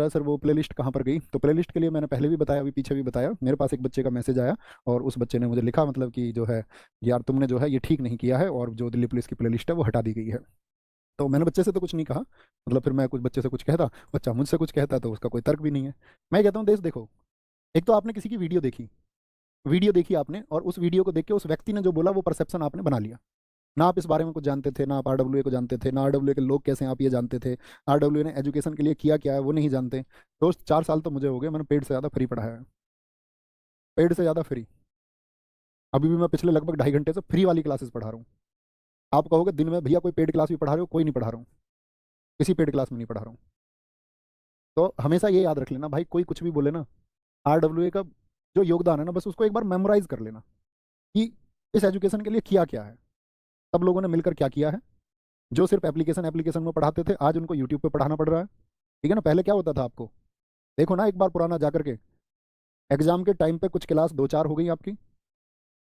रहा सर वो प्लेलिस्ट कहाँ पर गई। तो प्लेलिस्ट के लिए मैंने पहले भी बताया, अभी पीछे भी बताया, मेरे पास एक बच्चे का मैसेज आया और उस बच्चे ने मुझे लिखा मतलब कि जो है यार तुमने जो है ये ठीक नहीं किया है और जो दिल्ली पुलिस की प्लेलिस्ट है वो हटा दी गई है। तो मैंने बच्चे से तो कुछ नहीं कहा, मतलब फिर मैं कुछ बच्चे से कुछ कहता, बच्चा मुझसे कुछ कहता, तो उसका कोई तर्क भी नहीं है। मैं कहता हूँ देश देखो, एक तो आपने किसी की वीडियो देखी आपने, और उस वीडियो को देख के उस व्यक्ति ने जो बोला वो परसेप्शन आपने बना लिया। ना आप इस बारे में कुछ जानते थे, ना आप आरडब्ल्यूए को जानते थे, ना आरडब्ल्यूए के लोग कैसे हैं आप ये जानते थे, आरडब्ल्यूए ने एजुकेशन के लिए किया क्या है वो नहीं जानते। दोस्त 4 साल तो मुझे हो गए, मैंने पेड से ज़्यादा फ्री पढ़ाया है, पेड से ज़्यादा फ्री। अभी भी मैं पिछले लगभग 2.5 घंटे से फ्री वाली क्लासेस पढ़ा रहा हूँ। आप कहोगे दिन में भैया कोई पेड क्लास भी पढ़ा रहे हो, कोई नहीं पढ़ा रहा हूँ, किसी पेड क्लास में नहीं पढ़ा रहा हूँ। तो हमेशा ये याद रख लेना भाई, कोई कुछ भी बोले ना, आरडब्ल्यूए का जो योगदान है ना बस उसको एक बार मेमोराइज कर लेना कि इस एजुकेशन के लिए किया क्या है, सब लोगों ने मिलकर क्या किया है। जो सिर्फ एप्लीकेशन एप्लीकेशन में पढ़ाते थे आज उनको यूट्यूब पे पढ़ाना पड़ रहा है। ठीक है ना, पहले क्या होता था आपको, देखो ना एक बार पुराना जाकर के, एग्जाम के टाइम पे कुछ क्लास 2-4 हो गई आपकी,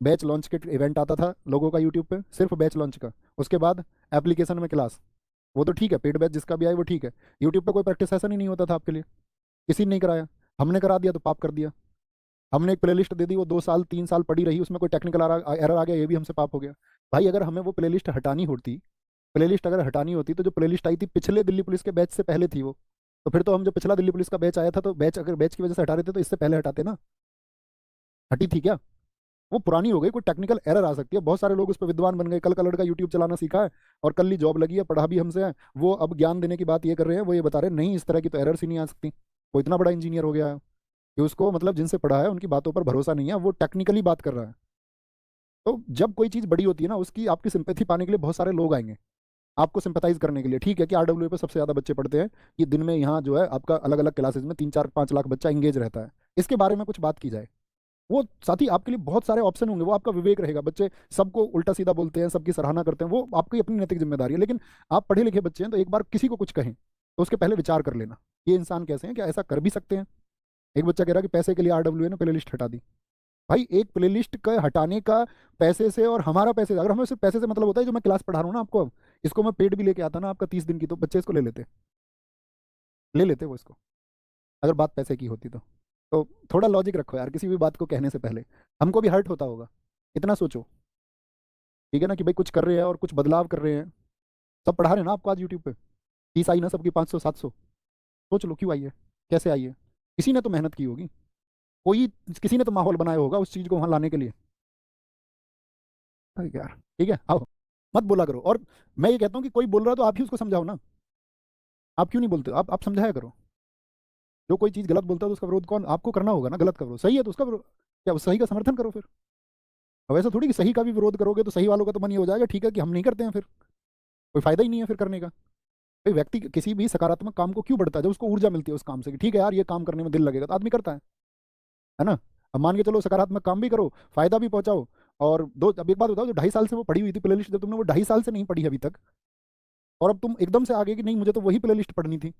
बैच लॉन्च के इवेंट आता था लोगों का यूट्यूब पे, सिर्फ बैच लॉन्च का, उसके बाद एप्लीकेशन में क्लास। वो तो ठीक है, पेड बैच जिसका भी आए वो ठीक है, यूट्यूब पे कोई प्रैक्टिस सेशन ही नहीं होता था आपके लिए, किसी ने नहीं कराया। हमने करा दिया तो पाप कर दिया। हमने एक प्लेलिस्ट दे दी, वो 2 साल 3 साल पड़ी रही, उसमें कोई टेक्निकल एरर आ गया, ये भी हमसे पाप हो गया। भाई अगर हमें वो प्लेलिस्ट हटानी होती, प्लेलिस्ट अगर हटानी होती तो जो प्लेलिस्ट आई थी पिछले दिल्ली पुलिस के बैच से पहले थी वो, तो फिर तो हम जो पिछला दिल्ली पुलिस का बैच आया था तो बैच अगर बैच की वजह से हटा रहे थे तो इससे पहले हटाते ना, हटी थी क्या। वो पुरानी हो गई, कोई टेक्निकल एरर आ सकती है, बहुत सारे लोग उस पर विद्वान बन गए, कल का लड़का यूट्यूब चलाना सीखा है और कल ही जॉब लगी है, पढ़ा भी हमसे है, वो अब ज्ञान देने की बात ये कर रहे हैं, वो ये बता रहे हैं नहीं इस तरह की तो एरर्स ही नहीं आ सकती। वो इतना बड़ा इंजीनियर हो गया है कि उसको मतलब जिनसे पढ़ा है उनकी बातों पर भरोसा नहीं है, वो टेक्निकली बात कर रहा है। तो जब कोई चीज़ बड़ी होती है ना उसकी आपकी सिंपैथी पाने के लिए बहुत सारे लोग आएंगे, आपको सिंपैथाइज करने के लिए। ठीक है कि आरडब्ल्यू पे सबसे ज़्यादा बच्चे पढ़ते हैं, कि दिन में यहाँ जो है आपका अलग अलग क्लासेस में 3-4-5 लाख बच्चा इंगेज रहता है, इसके बारे में कुछ बात की जाए। वो साथी आपके लिए बहुत सारे ऑप्शन होंगे, वो आपका विवेक रहेगा। बच्चे सबको उल्टा सीधा बोलते हैं, सबकी सराहना करते हैं, वो आपकी अपनी नैतिक जिम्मेदारी है, लेकिन आप पढ़े लिखे बच्चे हैं तो एक बार किसी को कुछ कहें तो उसके पहले विचार कर लेना ये इंसान कैसे हैं, क्या ऐसा कर भी सकते हैं। एक बच्चा कह रहा है कि पैसे के लिए आरडब्ल्यू ने प्ले लिस्ट हटा दी। भाई एक प्ले लिस्ट का हटाने का पैसे से और हमारा पैसे से, अगर हमें सिर्फ पैसे से मतलब होता है जो मैं क्लास पढ़ा रहा हूँ ना आपको, अब इसको मैं पेड भी लेके आता ना आपका 30 दिन की, तो बच्चे इसको ले लेते वो इसको, अगर बात पैसे की होती तो थोड़ा लॉजिक रखो यार किसी भी बात को कहने से पहले, हमको भी हर्ट होता होगा, इतना सोचो। ठीक है ना कि भाई कुछ कर रहे हैं और कुछ बदलाव कर रहे हैं, सब पढ़ा रहे हैं ना आपको आज यूट्यूब पे, फीस आई ना सबकी 500-700, सोच लो क्यों आई है, कैसे आई है। किसी ने तो मेहनत की होगी, कोई किसी ने तो माहौल बनाया होगा उस चीज़ को वहां लाने के लिए। अरे यार ठीक है आओ, मत बोला करो। और मैं ये कहता हूँ कि कोई बोल रहा है तो आप ही उसको समझाओ ना, आप क्यों नहीं बोलते हो? आप समझाया करो। जो कोई चीज़ गलत बोलता है तो उसका विरोध कौन आपको करना होगा ना, गलत का विरोध, सही है तो उसका विरोध, क्या उस सही का समर्थन करो फिर। अब ऐसा थोड़ी कि सही का भी विरोध करोगे तो सही वालों का तो मन ये हो जाएगा ठीक है कि हम नहीं करते हैं, फिर कोई फायदा ही नहीं है फिर करने का। भाई व्यक्ति किसी भी सकारात्मक काम को क्यों बढ़ता है, जब उसको ऊर्जा मिलती है उस काम से कि ठीक है यार ये काम करने में दिल लगेगा तो आदमी करता है ना। अब मान के चलो सकारात्मक काम भी करो, फायदा भी पहुंचाओ। और दो, अब एक बात बताओ, जो 2.5 साल से वो पढ़ी हुई थी प्लेलिस्ट, जब तुमने वो 2.5 साल से नहीं पढ़ी अभी तक, और अब तुम एकदम से आगे कि नहीं मुझे तो वही प्लेलिस्ट पढ़नी थी,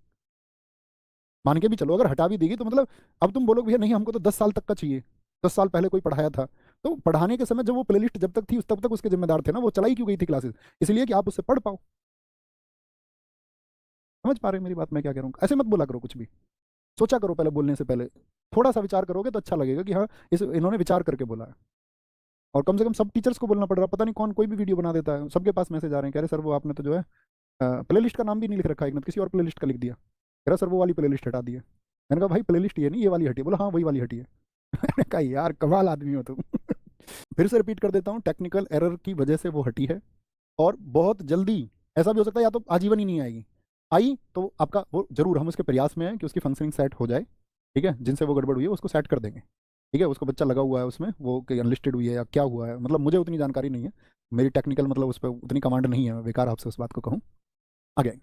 मान के भी चलो अगर हटा भी देगी तो मतलब अब तुम बोलोगे भैया नहीं हमको तो 10 साल तक का चाहिए, 10 साल पहले कोई पढ़ाया था। तो पढ़ाने के समय जब वो प्लेलिस्ट जब तक थी उस तब तक उसके जिम्मेदार थे ना, वो चलाई क्यों गई थी क्लासेस, इसलिए कि आप उससे पढ़ पाओ। समझ पा रहे हैं मेरी बात, मैं क्या कह रहा हूँ? ऐसे मत बोला करो कुछ भी, सोचा करो पहले बोलने से पहले, थोड़ा सा विचार करोगे तो अच्छा लगेगा कि हाँ इस इन्होंने विचार करके बोला है। और कम से कम सब टीचर्स को बोलना पड़ रहा है, पता नहीं कौन कोई भी वीडियो बना देता है, सबके पास मैसेज आ रहे हैं, कह रहे सर वो आपने तो जो है प्लेलिस्ट का नाम भी नहीं लिख रखा है, एक ने किसी और प्लेलिस्ट का लिख दिया, कह रहा सर वो वाली प्लेलिस्ट हटा दी है। मैंने कहा भाई प्लेलिस्ट ये नहीं ये वाली हटी है, बोला हाँ वही वाली हटी है। मैंने कहा यार कमाल आदमी हो तुम। फिर से रिपीट कर देता हूँ, टेक्निकल एरर की वजह से वो हटी है, और बहुत जल्दी ऐसा भी हो सकता है या तो आजीवन ही नहीं आएगी, आई तो आपका वो जरूर, हम उसके प्रयास में हैं कि उसकी फंक्शनिंग सेट हो जाए। ठीक है, जिनसे वो गड़बड़ हुई है उसको सेट कर देंगे। ठीक है, उसको बच्चा लगा हुआ है उसमें, वो कि अनलिस्टेड हुई है या क्या हुआ है, मतलब मुझे उतनी जानकारी नहीं है, मेरी टेक्निकल मतलब उस पर उतनी कमांड नहीं है, मैं बेकार आपसे उस बात को कहूँ। आगे